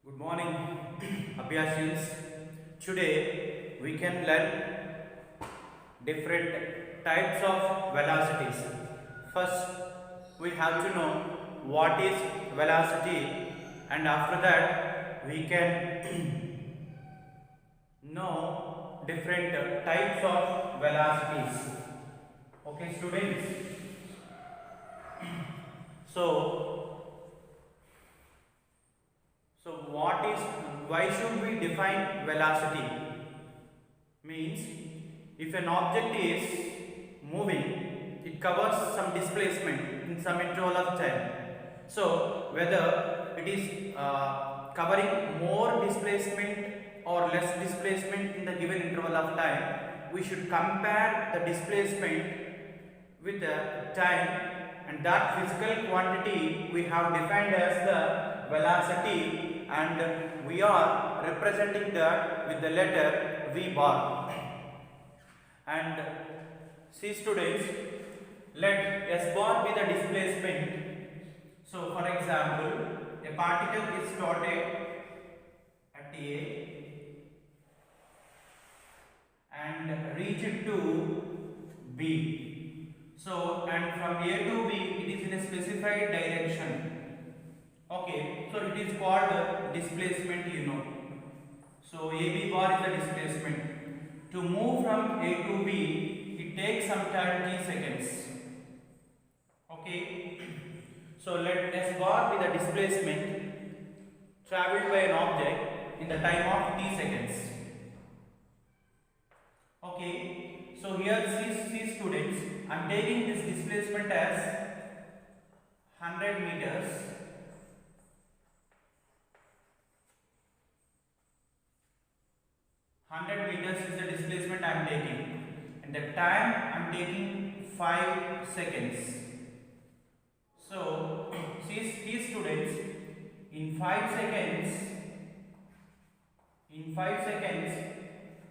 Good morning, Abhyasians. Today we can learn different types of velocities. First, we have to know what is velocity, and after that, we can know different types of velocities. Okay, students. So, so what is why should we define velocity? Means if an object is moving, it covers some displacement in some interval of time. So whether it is covering more displacement or less displacement in the given interval of time, we should compare the displacement with the time, and that physical quantity we have defined as the velocity, and we are representing that with the letter V bar. And see students, let S bar be the displacement. So for example, a particle is started at A and reached to B. So and from A to B it is in a specified direction. Okay, so it is called displacement, So AB bar is the displacement. To move from A to B, it takes some time t seconds. Okay, so let S bar be the displacement traveled by an object in the time of t seconds. Okay, so here see students, I am taking this displacement as 100 meters. 100 meters is the displacement I am taking, and the time I am taking 5 seconds. So, see students, in 5 seconds,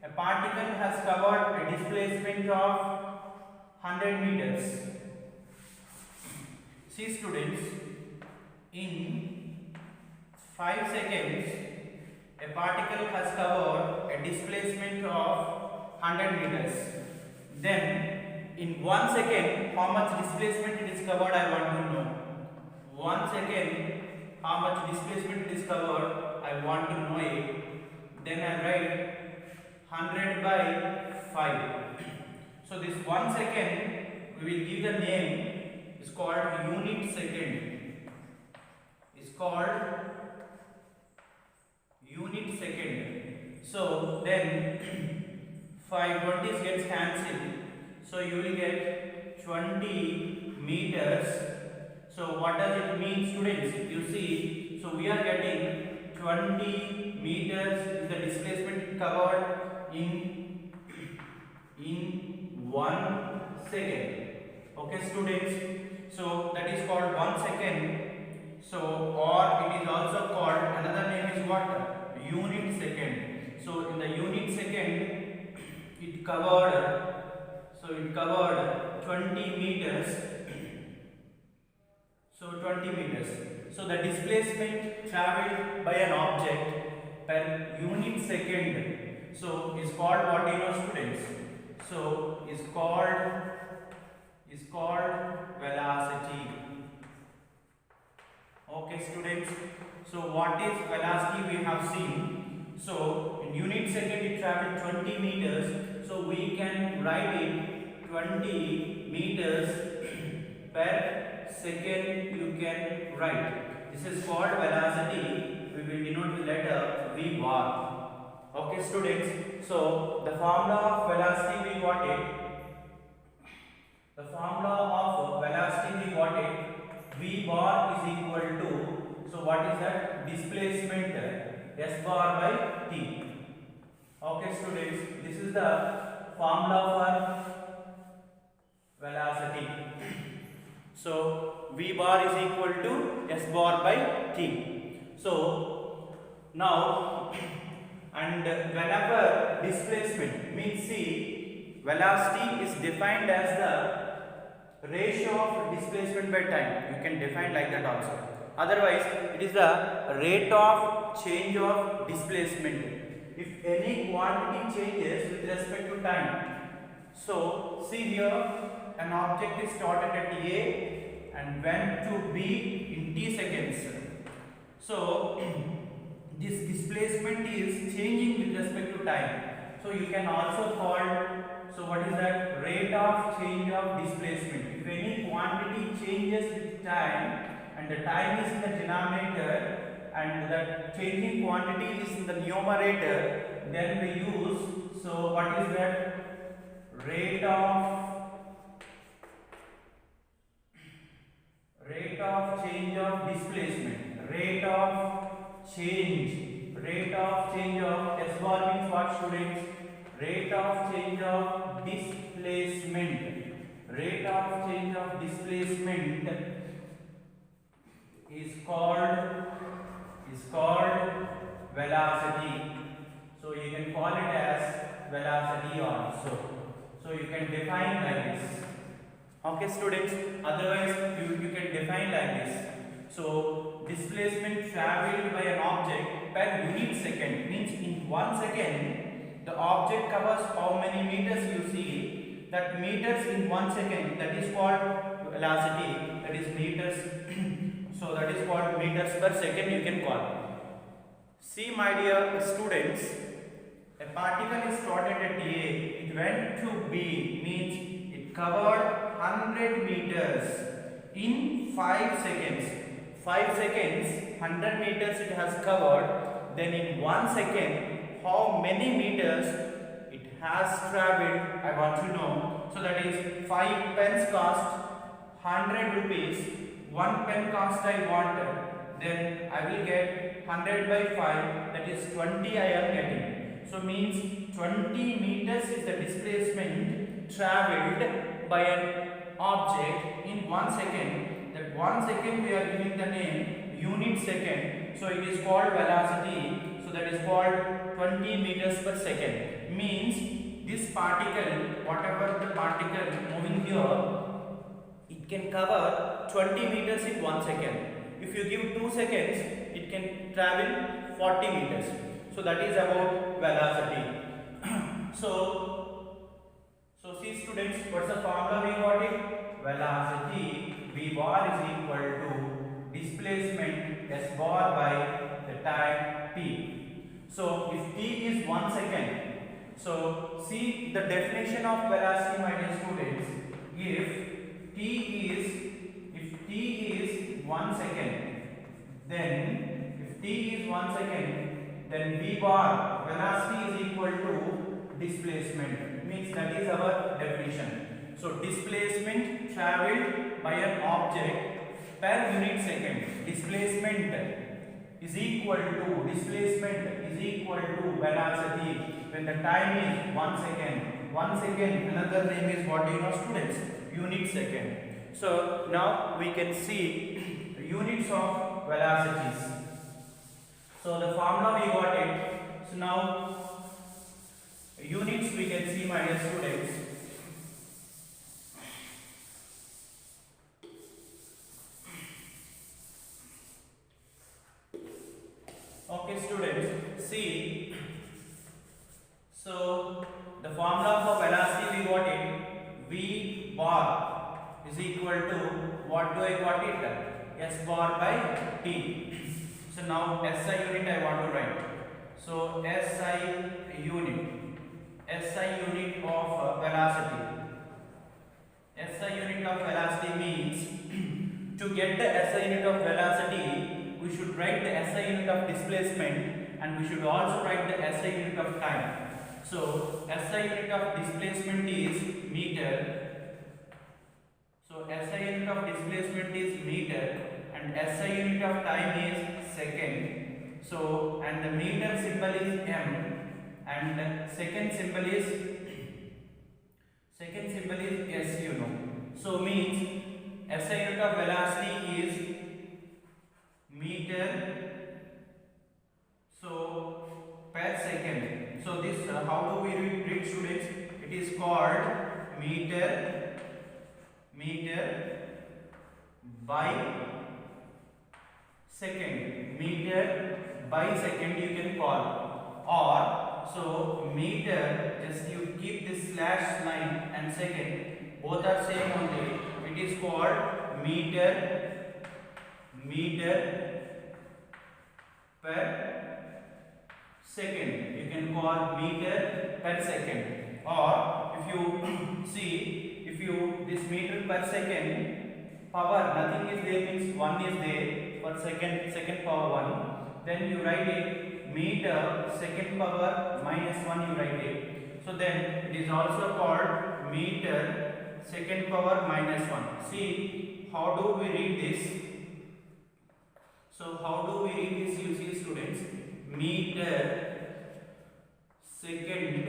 a particle has covered a displacement of 100 meters. See students, in 5 seconds, a particle has covered a displacement of 100 meters. Then in 1 second, how much displacement it is covered, I want to know. 1 second, how much displacement it is covered, I want to know it. Then I write 100 by 5. So this 1 second, we will give the name, is called unit second. Is called unit second. So then 5 20s gets cancelled. So you will get 20 meters. So what does it mean, students? You see, so we are getting 20 meters is the displacement covered in 1 second. Okay students, so that is called 1 second. So or it is also called, another name is what? Unit second. So in the unit second, it covered 20 meters. So 20 meters. So the displacement traveled by an object per unit second, so is called what, students? So is called velocity. Okay students, so what is velocity we have seen. So in unit second it traveled 20 meters, so we can write it 20 meters per second you can write. This is called velocity, we will denote with letter V bar. Okay students, so the formula of velocity we got it. The formula of velocity we got it. V bar is equal to, so what is that? Displacement S bar by T. Okay students, this is the formula for velocity. So V bar is equal to S bar by T. So now, and whenever displacement means, see, velocity is defined as the ratio of displacement by time. You can define like that also. Otherwise, it is the rate of change of displacement. If any quantity changes with respect to time. So, see here, an object is started at A and went to B in t seconds. So, this displacement is changing with respect to time. So, you can also call, so what is that? Rate of change of displacement. If any quantity changes with time and the time is in the denominator and the changing quantity is in the numerator, then we use, so what is that? Rate of change of displacement. Rate of change of S bar means what, students? Rate of change of displacement. Rate of change of displacement is called velocity. So you can call it as velocity also. So you can define like this. Okay, students. Otherwise, you can define like this. So displacement traveled by an object per unit second means in 1 second the object covers how many meters you see. That meters in 1 second, that is called velocity. That is meters. So that is called meters per second you can call. See, my dear students, a particle is started at A, it went to B, means it covered 100 meters in 5 seconds. 5 seconds, 100 meters it has covered. Then in 1 second, how many meters it has travelled, I want to know. So that is 5 pens cost 100 rupees. 1 pen cost I wanted. Then I will get 100 by 5, that is 20 I am getting. So means 20 meters is the displacement travelled by an object in 1 second. That 1 second we are giving the name unit second. So it is called velocity. So that is called 20 meters per second. Means this particle, whatever the particle moving here, it can cover 20 meters in 1 second. If you give 2 seconds, it can travel 40 meters. So that is about velocity. so see, students, what's the formula we got it? Velocity V bar is equal to displacement S bar by the time t. So if t is 1 second, so see the definition of velocity, my dear students. If t is 1 second, then V bar velocity is equal to displacement. Means that is our definition. So displacement travelled by an object per unit second. Displacement is equal to velocity when the time is 1 second. 1 second, another name is what, do you know, students? Unit second. So now we can see units of velocities. So the formula we got it. So now units we can see, my dear students. Okay, students, see. So the formula for velocity we got it. V bar is equal to, what do I got it? S bar by t. So now SI unit I want to write. So SI unit of velocity. SI unit of velocity means to get the SI unit of velocity, we should write the SI unit of displacement and we should also write the SI unit of time. So SI unit of displacement is meter. So SI unit of displacement is meter and SI unit of time is second. So and the meter symbol is m and the second symbol is s, you know. So means SI unit of velocity is meter, so per second. So this how do we read, students? It is called meter by second, meter by second you can call, or so meter, just you keep this slash line and second, both are same only, it is called meter per second, you can call meter per second. Or if you see, if you this meter per second power nothing is there means 1 is there for second power 1, then you write it meter second power minus 1 you write it. So then it is also called meter second power minus 1. See how do we read this? So how do we read this? You see students, meter second,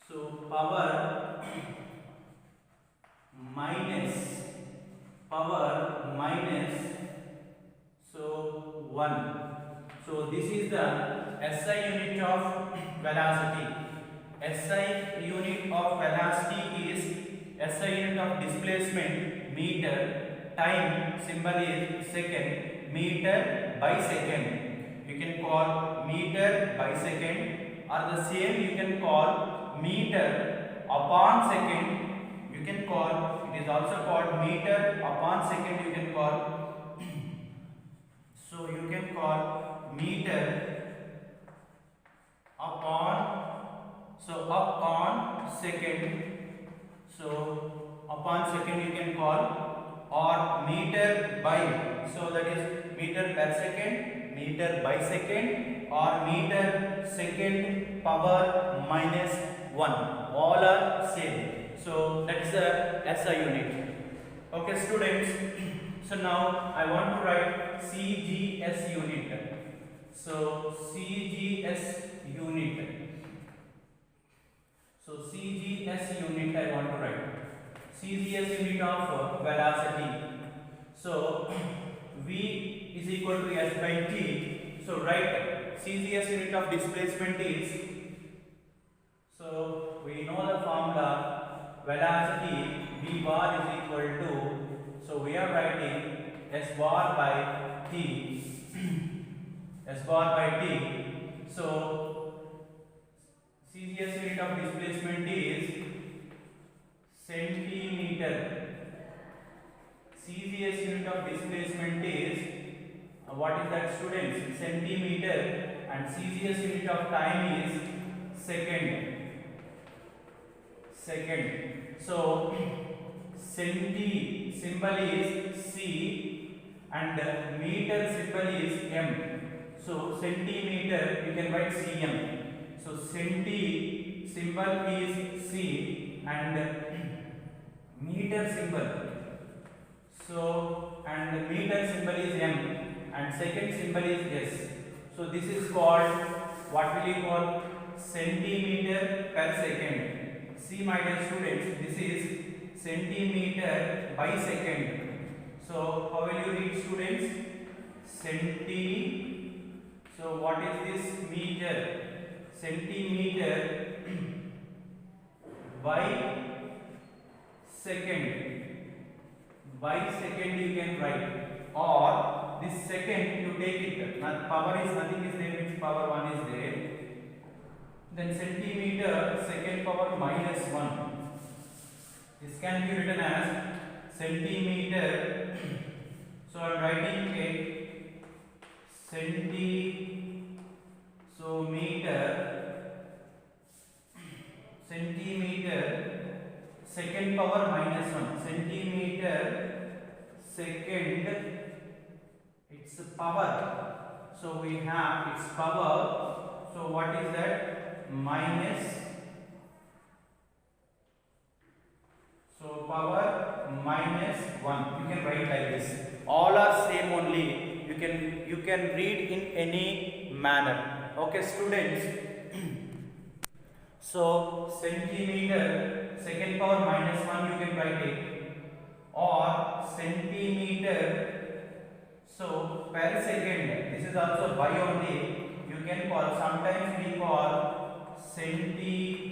so power minus so 1. So this is the SI unit of velocity. SI unit of velocity is SI unit of displacement meter, time symbol is second, meter by second. You can call meter by second, or the same you can call meter upon second. You can call, it is also called meter upon second you can call. So you can call meter upon, so upon second, so upon second you can call, or meter by, so that is meter per second, meter by second, or meter second power minus 1, all are same. So that is the SI unit. Okay students, so now I want to write CGS unit. So CGS unit, so CGS unit I want to write, CGS unit of velocity. So V is equal to S by T. So write CGS unit of displacement is, so we know the formula, velocity V bar is equal to, so we are writing S bar by T, S bar by T. So CGS unit of displacement is centimeter. CGS unit of displacement is what is that students? Centimeter. And CGS unit of time is second. So centi symbol is C and meter symbol is M. So centimeter you can write cm. So centi symbol is C and meter symbol, so and meter symbol is M and second symbol is S. So this is called, what will you call, centimeter per second. See my dear students, this is centimeter by second. So how will you read students? Centi, so what is this? Meter, centimeter by second you can write, or this second you take it, power is nothing is there means power 1 is there, then centimeter second power minus 1. This can be written as centimeter, so I am writing a centi, so meter, centimeter second power minus 1, centimeter second, its power, so we have its power, so what is that? Minus, so power minus 1, you can write like this, all are same only, you can read in any manner. Okay students, so centimeter second power minus 1 you can write it, or centimeter, so per second, this is also by only, you can call, sometimes we call centimeter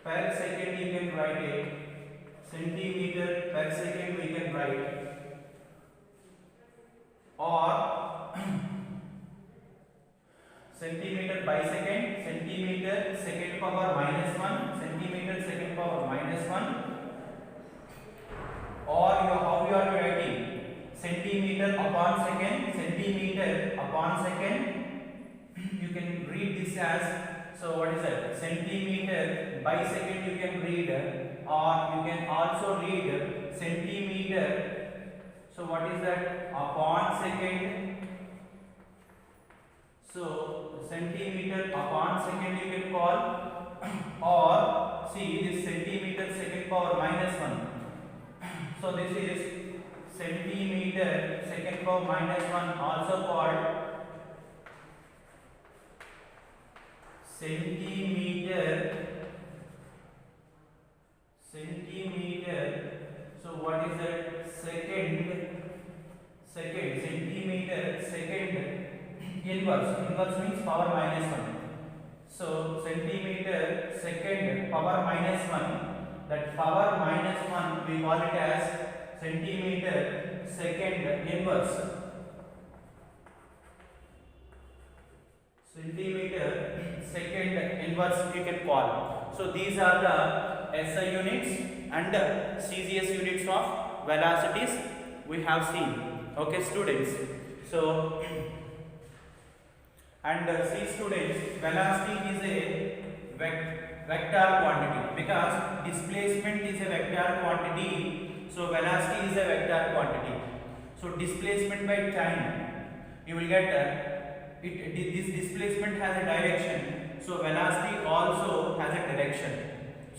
per second you can write it, centimeter per second we can write, or centimeter by second, centimeter second power minus 1, centimeter second power minus 1, or how you are writing centimeter upon second, centimeter upon second. You can read this as, so what is that, centimeter by second you can read, or you can also read centimeter, so what is that, upon second. So centimeter upon second you can call, or see this centimeter second power minus 1. So this is centimeter second power minus 1, also called centimeter. So what is that, second centimeter second inverse means power minus 1. So centimeter second power minus 1, that power minus 1 we call it as centimeter second inverse. Centimeter second inverse you can call. So these are the SI units and CGS units of velocities we have seen. Okay students. So and see students, velocity is a vector quantity, because displacement is a vector quantity, so velocity is a vector quantity. So displacement by time, you will get this displacement has a direction, so velocity also has a direction.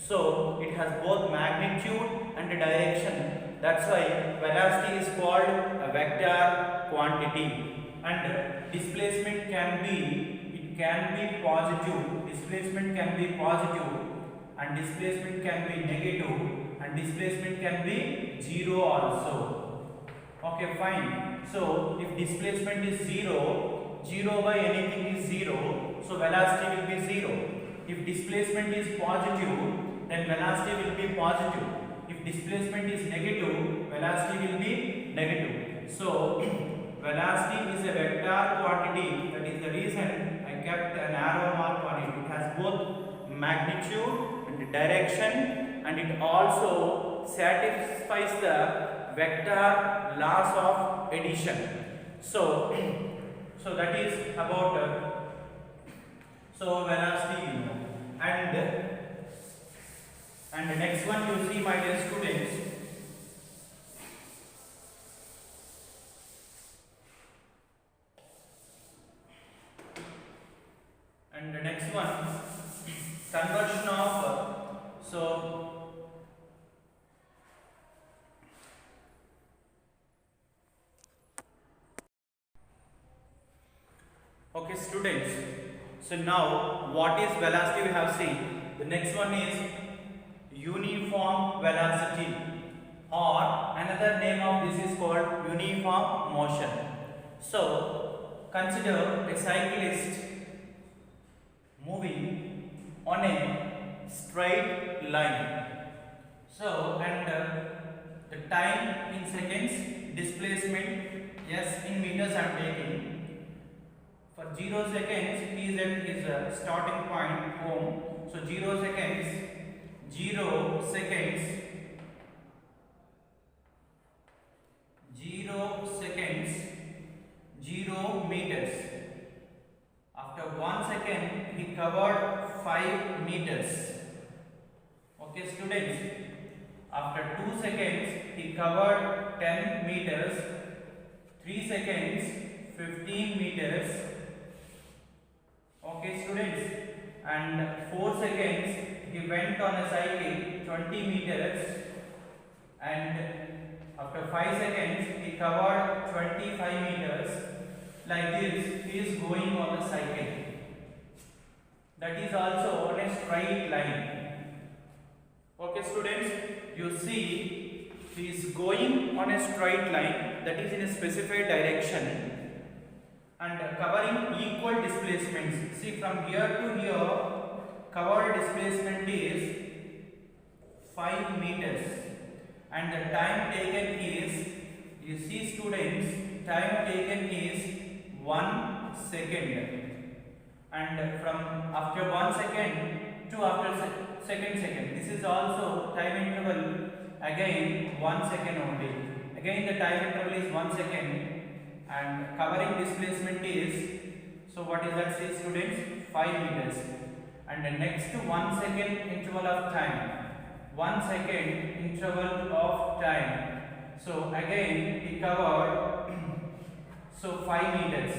So it has both magnitude and a direction. That's why velocity is called a vector quantity. And displacement can be positive, displacement can be positive, and displacement can be negative, and displacement can be zero also. Okay, fine. So if displacement is 0, 0 by anything is 0, so velocity will be 0. If displacement is positive, then velocity will be positive. If displacement is negative, velocity will be negative. So velocity is a vector quantity. That is the reason I kept an arrow mark on it. It has both magnitude and direction, and it also satisfies the vector laws of addition. So that is about velocity. And the next one you see, my dear students, and the next one, conversion of okay students, so now what is velocity we have seen. The next one is uniform velocity, or another name of this is called uniform motion. So consider a cyclist moving on a straight line. So and the time in seconds, displacement s in meters I am taking. For 0 seconds he is at his starting point home. So 0 seconds, 0 seconds, 0 seconds, 0 meters. After 1 second he covered 5 meters. Okay students, after 2 seconds he covered 10 meters, 3 seconds 15 meters. Okay students, and 4 seconds he went on a cycle 20 meters, and after 5 seconds he covered 25 meters. Like this he is going on the cycle. That is also on a straight line. Okay students, you see he is going on a straight line, that is in a specified direction, and covering equal displacements. See, from here to here covered displacement is 5 meters, and the time taken is, you see students, time taken is 1 second, and from after 1 second to after second, this is also time interval, again 1 second only, again the time interval is 1 second, and covering displacement is, so what is that, say students, 5 meters, and the next 1 second interval of time, 1 second interval of time, so again we covered so 5 meters,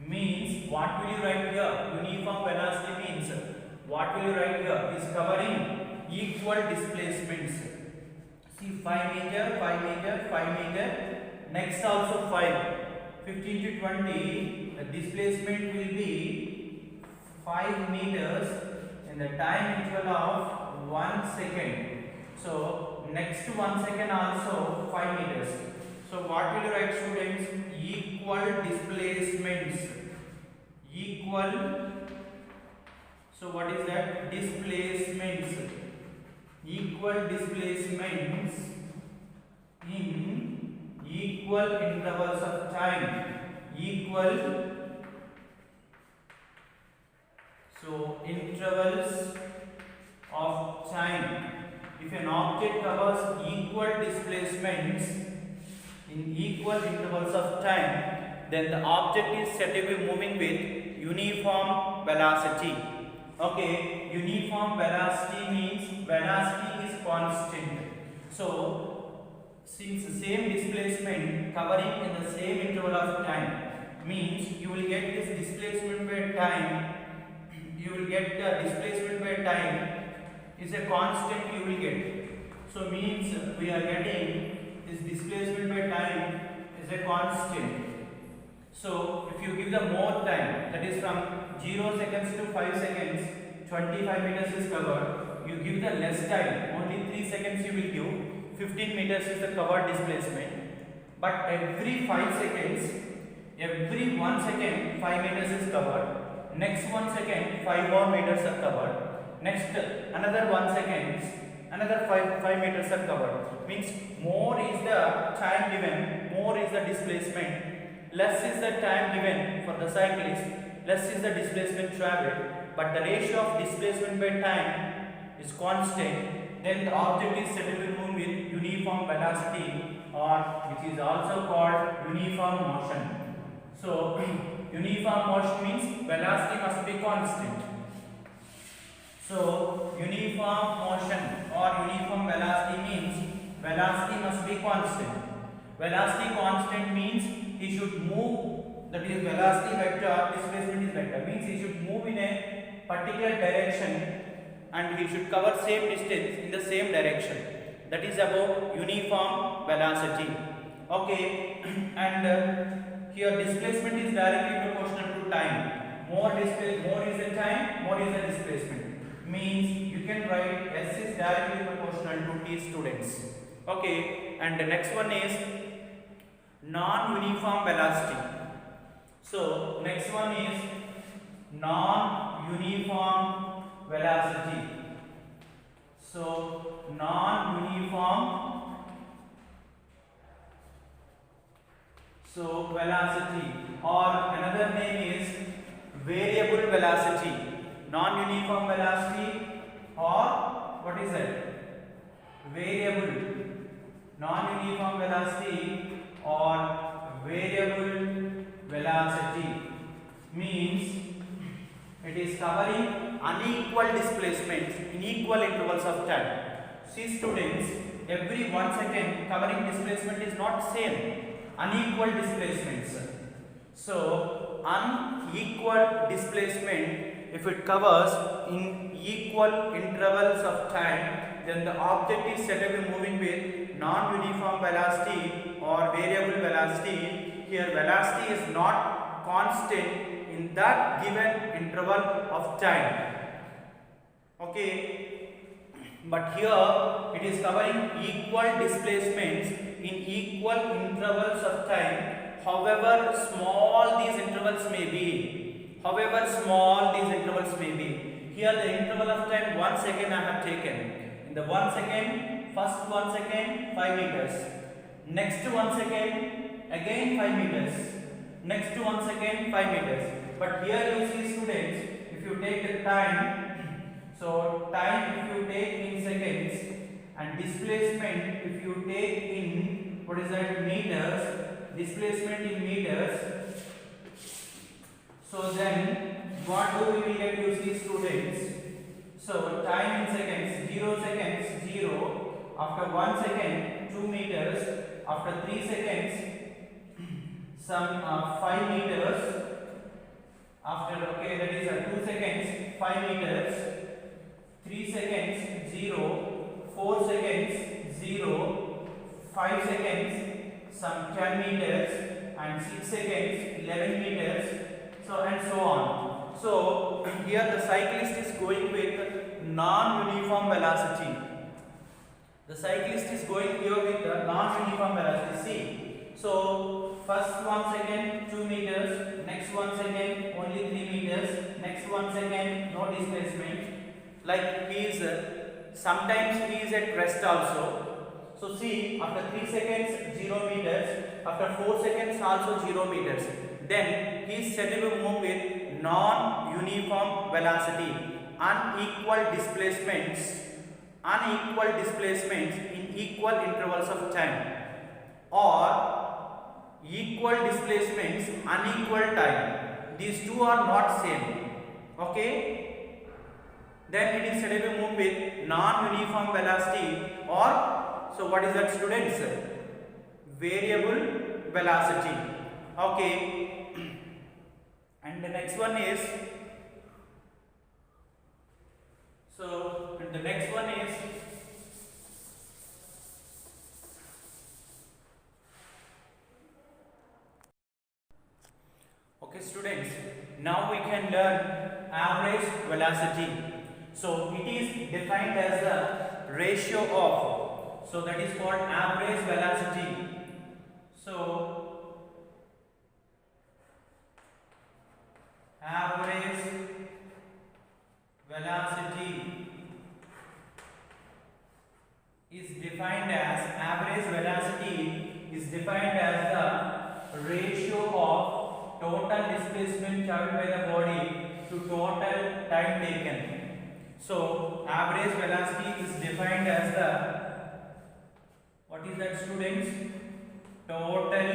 means what will you write here? Uniform velocity means what will you write here? Is covering equal displacements. See 5 meter, 5 meter, 5 meter, next also 5, 15 to 20, the displacement will be 5 meters in the time interval of 1 second. So next 1 second also 5 meters. So what will you write students? Equal displacements. Equal. So what is that? Displacements. Equal displacements in equal intervals of time. Equal. So intervals of time. If an object covers equal displacements in equal intervals of time, then the object is said to be moving with uniform velocity. Okay, uniform velocity means velocity is constant. So since the same displacement covering in the same interval of time, means you will get this displacement by time, you will get the displacement by time is a constant you will get. So means we are getting this displacement by time is a constant. So if you give the more time, that is from 0 seconds to 5 seconds, 25 meters is covered. You give the less time, only 3 seconds you will give, 15 meters is the covered displacement. But every 5 seconds, every 1 second 5 meters is covered. Next 1 second 5 more meters are covered. Next another 1 second, another 5 meters are covered. Means more is the time given, more is the displacement, less is the time given for the cyclist, less is the displacement traveled, but the ratio of displacement by time is constant, then the object is said to be moving with uniform velocity, or which is also called uniform motion. So uniform motion means velocity must be constant. So uniform motion or uniform velocity means velocity must be constant. Velocity constant means he should move, that is velocity vector, displacement is vector, means he should move in a particular direction and he should cover same distance in the same direction. That is about uniform velocity. Okay, and here displacement is directly proportional to time. More is the time, more is the displacement. Means you can write S is directly proportional to T students. Okay, and the next one is non-uniform velocity. So next one is non-uniform velocity. So non-uniform velocity, or another name is variable velocity. Non-uniform velocity, or what is that? Variable. Non-uniform velocity or variable velocity means it is covering unequal displacements in equal intervals of time. See students, every 1 second covering displacement is not same. Unequal displacements. So unequal displacement, if it covers in equal intervals of time, then the object is said to be moving with non-uniform velocity or variable velocity. Here velocity is not constant in that given interval of time. Okay, but here it is covering equal displacements in equal intervals of time, however small these intervals may be. However small these intervals may be. Here the interval of time 1 second I have taken. In the 1 second, first 1 second, 5 meters. Next 1 second, again 5 meters. Next 1 second, 5 meters. But here you see students, if you take the time, so time if you take in seconds and displacement if you take in, what is that, meters, displacement in meters. So then what do we will get, you see students? So time in seconds, 0 seconds, 0. After 1 second, 2 meters. After 3 seconds, some 5 meters. After, okay, that is 2 seconds, 5 meters. 3 seconds, 0. 4 seconds, 0. 5 seconds, some 10 meters. And 6 seconds, 11 meters. So and so on. So here the cyclist is going with non-uniform velocity. The cyclist is going here with the non-uniform velocity. See, so first 1 second 2 meters, next 1 second only 3 meters, next 1 second no displacement. Like he is sometimes he is at rest also. So see, after 3 seconds 0 meters, after 4 seconds also 0 meters. Then he is said to move with non-uniform velocity, unequal displacements in equal intervals of time, or equal displacements, unequal time. These two are not same. Okay? Then it is said to move with non-uniform velocity, or so what is that, students? Variable velocity. Okay. And the next one is, okay students, now we can learn average velocity. So it is defined as the ratio of, so that is called average velocity. So average velocity is defined as the ratio of total displacement traveled by the body to total time taken. So average velocity is defined as the, what is that, students? Total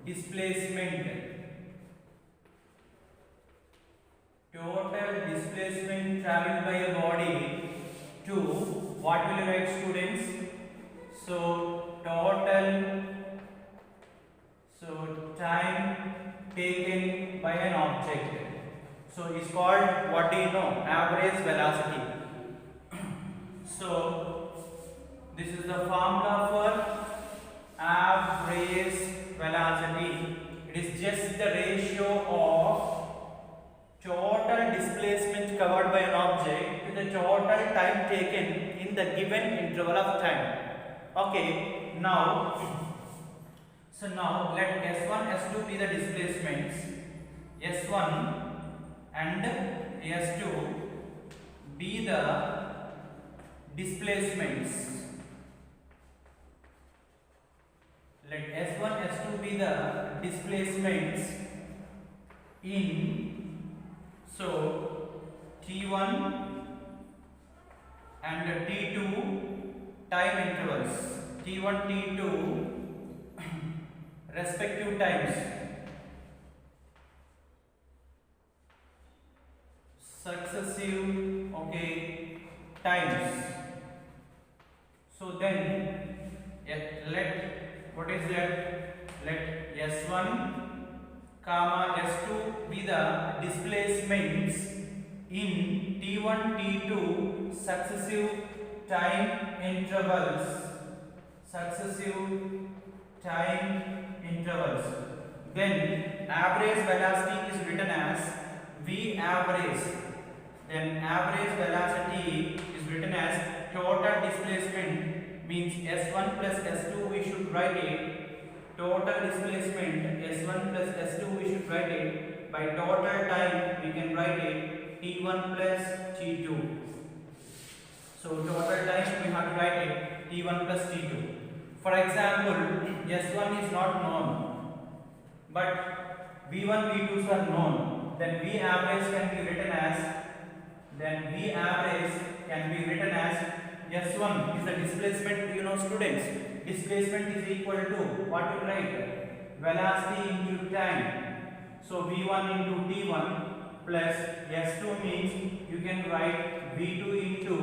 displacement. Total displacement traveled by a body to, what will you write, students? So total, so time taken by an object. So it's called, what do you know, average velocity. So this is the formula for average velocity. It is just the ratio of total displacement covered by an object to the total time taken in the given interval of time. Okay, now, so now let S1, S2 be the displacements, S1 and S2 be the displacements. Let S1, S2 be the displacements in, so T1 and T2 time intervals, T1, T2 respective times, successive, okay, times. So then let, what is that, let S1 comma S2 be the displacements in T1, T2 successive time intervals, Then average velocity is written as V average. Then average velocity is written as total displacement, means S1 plus S2 we should write it. Total displacement S1 plus S2 we should write it. By total time we can write it T1 plus T2. So total time we have to write it T1 plus T2. For example, S1 is not known, but V1, V2s are known. Then V average can be written as S1 is the displacement. You know, students, displacement is equal to what you write? Velocity into time. So V1 into T1 plus S2 means you can write V2 into,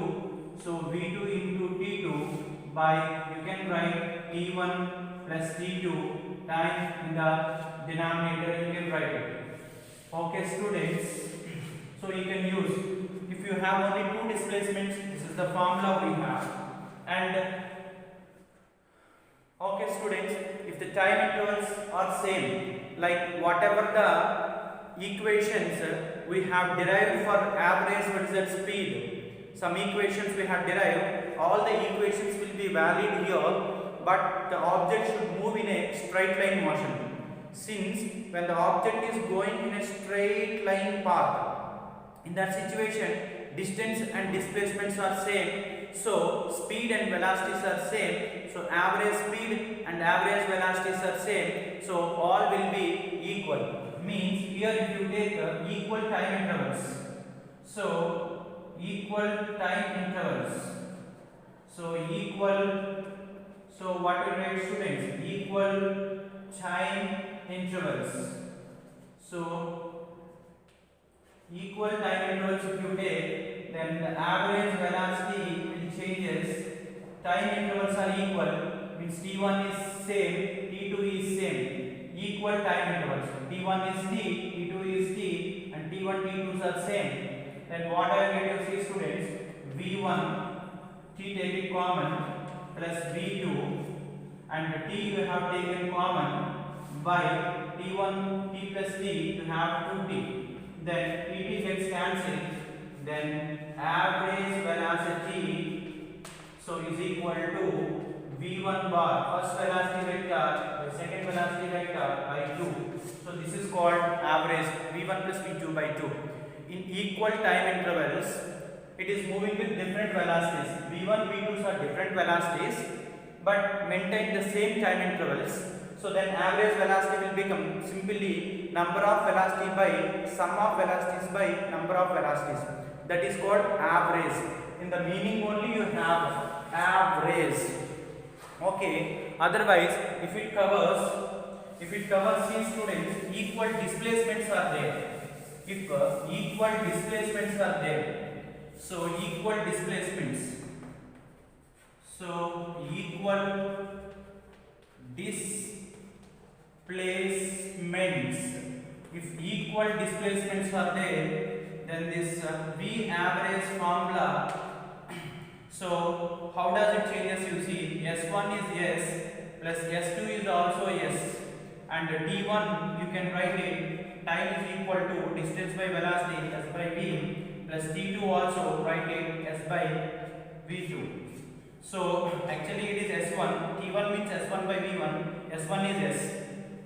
so V2 into T2 by, you can write T1 plus T2 time in the denominator, you can write it. Okay students, so you can use, if you have only two displacements, this is the formula we have. And okay students, if the time intervals are same, like whatever the equations we have derived for average versus speed, some equations we have derived, all the equations will be valid here, but the object should move in a straight line motion. Since when the object is going in a straight line path, in that situation distance and displacements are same, so speed and velocities are same, so average speed and average velocities are same, so all will be equal. Means here if you take equal time intervals, so equal time intervals, so what will write students? Equal time intervals. So equal time intervals if you take, then the average velocity will changes. Time intervals are equal, means T1 is same, T2 is same. Equal time intervals. T1 is T, T2 is T, and T1, T2s are same. Then what I am going to see students? V1, T take it common, plus V2, and T you have taken common, by T1, T plus T you have 2T. Then T gets cancelled, then average velocity, so is equal to V1 bar, first velocity vector, the second velocity vector by 2. So this is called average, V1 plus V2 by 2. In equal time intervals, it is moving with different velocities. V1, V2s are different velocities, but maintain the same time intervals. So then average velocity will become simply number of velocity by sum of velocities by number of velocities. That is called average. In the meaning only you have average. Okay. Otherwise, if it covers these students, equal displacements are there. If equal displacements are there, so equal displacements. So equal displacements. If equal displacements are there, then this V average formula. So how does it changes? You see, S1 is S plus S2 is also S, and T1 you can write it. Time is equal to distance by velocity S by V, plus T2 also write it S by V2. So actually it is S1, T1 means S1 by V1, S1 is S.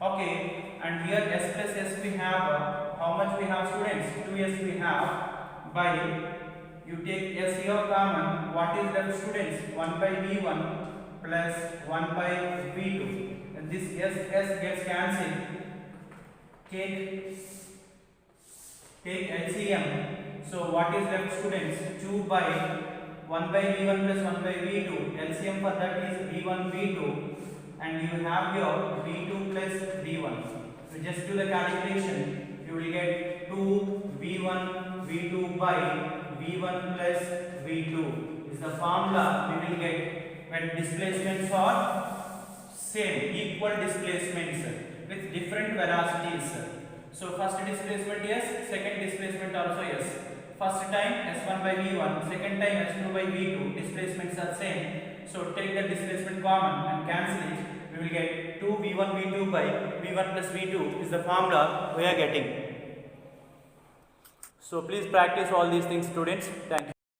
Okay, and here S plus S we have, how much we have students? 2S we have, by, you take S here common, what is left students? 1 by V1 plus 1 by V2, and this S gets cancelled. Take LCM. So what is left students? 2 by 1 by V1 plus 1 by V2. LCM for that is V1 V2, and you have here V2 plus V1. So just do the calculation. You will get 2 V1 V2 by V1 plus V2 is the formula we will get when displacements are same, equal displacements with different velocities. So first displacement yes, second displacement also yes. First time S1 by V1, second time S2 by V2, displacements are same. So take the displacement common and cancel it. We will get 2 V1 V2 by V1 plus V2 is the formula we are getting. So please practice all these things students. Thank you.